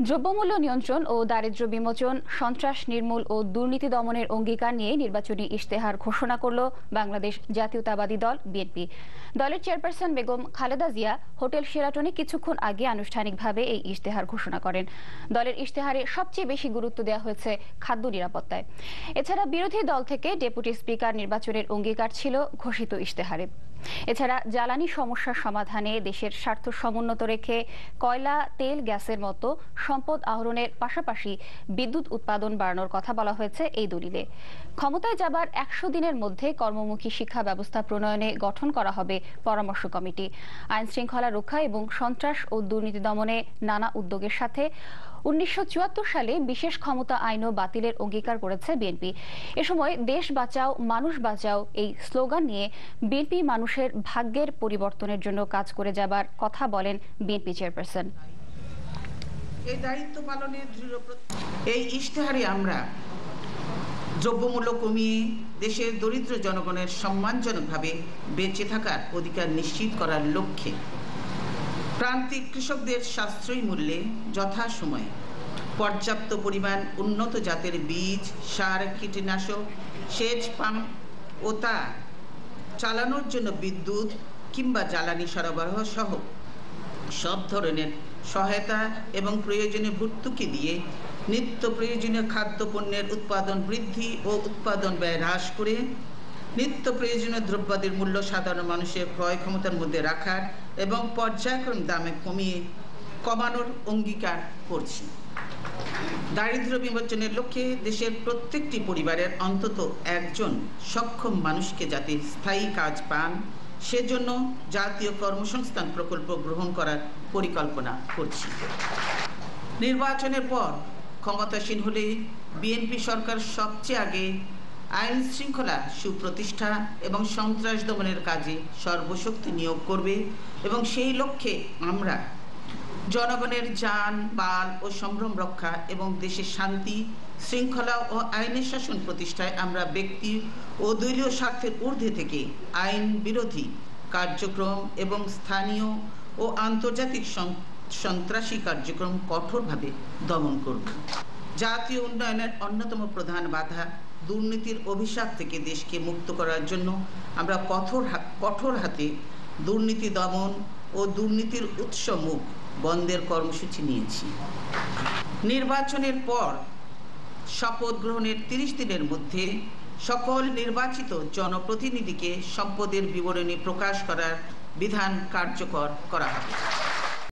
দ্রব্যমূল্য নিয়ন্ত্রণ ও দারিদ্র্য বিমোচন, সন্ত্রাস নির্মূল ও দুর্নীতি দমনের অঙ্গীকার নিয়ে নির্বাচনী ইশতেহার ঘোষণা করল বাংলাদেশ জাতীয়তাবাদী দল বিএনপি। দলের চেয়ারপারসন বেগম খালেদা জিয়া হোটেল শেরাটনে কিছুক্ষণ আগে আনুষ্ঠানিকভাবে এই ইশতেহার ঘোষণা করেন। দলের ইশতেহারে সবচেয়ে বেশি গুরুত্ব দেওয়া হয়েছে খাদ্য নিরাপত্তায়। এছাড়া বিরোধী দল থেকে ডেপুটি স্পিকার নির্বাচনের অঙ্গীকার ছিল ঘোষিত ইশতেহারে। এছাড়া জ্বালানি সমস্যার সমাধানে দেশের স্বার্থ সমুন্নত রেখে কয়লা, তেল, গ্যাসের মতো সম্পদ আহরণের পাশাপাশি বিদ্যুৎ উৎপাদন বাড়ানোর কথা বলা হয়েছে এই দলিলে। ক্ষমতায় যাবার ১০০ দিনের মধ্যে কর্মমুখী শিক্ষা ব্যবস্থা প্রণয়নে গঠন করা হবে পরামর্শ কমিটি। আইন শৃঙ্খলা রক্ষা এবং সন্ত্রাস ও দুর্নীতি দমনে নানা উদ্যোগের সাথে ১৯৭৪ সালে বিশেষ ক্ষমতা আইনও বাতিলের অঙ্গীকার করেছে বিএনপি। এ সময় দেশ বাঁচাও মানুষ বাঁচাও এই স্লোগান নিয়ে বিএনপি মানুষের ভাগ্যের পরিবর্তনের জন্য কাজ করে যাবার কথা বলেন বিএনপি চেয়ারপারসন। এই দায়িত্ব পালনের এই ইশতেহারে আমরা দ্রব্যমূল্য কমিয়ে দেশের দরিদ্র জনগণের সম্মানজনকভাবে বেঁচে থাকার অধিকার নিশ্চিত করার লক্ষ্যে প্রান্তিক কৃষকদের সাশ্রয়ী মূল্যে যথাসময়ে পর্যাপ্ত পরিমাণ উন্নত জাতের বীজ, সার, কীটনাশক, সেচ পাম্প ও তা চালানোর জন্য বিদ্যুৎ কিংবা জ্বালানি সরবরাহ সহ সব ধরনের সহায়তা এবং প্রয়োজনীয় ভর্তুকি দিয়ে নিত্য প্রয়োজনীয় খাদ্যপণ্যের উৎপাদন বৃদ্ধি ও উৎপাদন ব্যয় হ্রাস করে নিত্য প্রয়োজনীয় দ্রব্যাদির মূল্য সাধারণ মানুষের ক্রয় ক্ষমতার মধ্যে রাখার এবং পর্যায়ক্রমে দামে কমানোর অঙ্গীকার করছি। দারিদ্র্য বিমোচনের লক্ষ্যে দেশের প্রত্যেকটি পরিবারের অন্তত একজন সক্ষম মানুষকে যাতে স্থায়ী কাজ পান সেজন্য জাতীয় কর্মসংস্থান প্রকল্প গ্রহণ করার পরিকল্পনা করছি। নির্বাচনের পর ক্ষমতাসীন হলে বিএনপি সরকার সবচেয়ে আগে আইন শৃঙ্খলা সুপ্রতিষ্ঠা এবং সন্ত্রাস দমনের কাজে সর্বশক্তি নিয়োগ করবে এবং সেই লক্ষ্যে আমরা জনগণের জান, মাল ও সম্ভ্রম রক্ষা এবং দেশের শান্তি, শৃঙ্খলা ও আইনের শাসন প্রতিষ্ঠায় আমরা ব্যক্তি ও দলীয় স্বার্থের ঊর্ধ্বে থেকে আইন বিরোধী কার্যক্রম এবং স্থানীয় ও আন্তর্জাতিক সন্ত্রাসী কার্যক্রম কঠোরভাবে দমন করব। জাতীয় উন্নয়নের অন্যতম প্রধান বাধা দুর্নীতির অভিশাপ থেকে দেশকে মুক্ত করার জন্য আমরা কঠোর হাতে দুর্নীতি দমন ও দুর্নীতির উৎস মুখ বন্ধের কর্মসূচি নিয়েছি। নির্বাচনের পর শপথ গ্রহণের ৩০ দিনের মধ্যে সকল নির্বাচিত জনপ্রতিনিধিকে সম্পদের বিবরণী প্রকাশ করার বিধান কার্যকর করা হবে।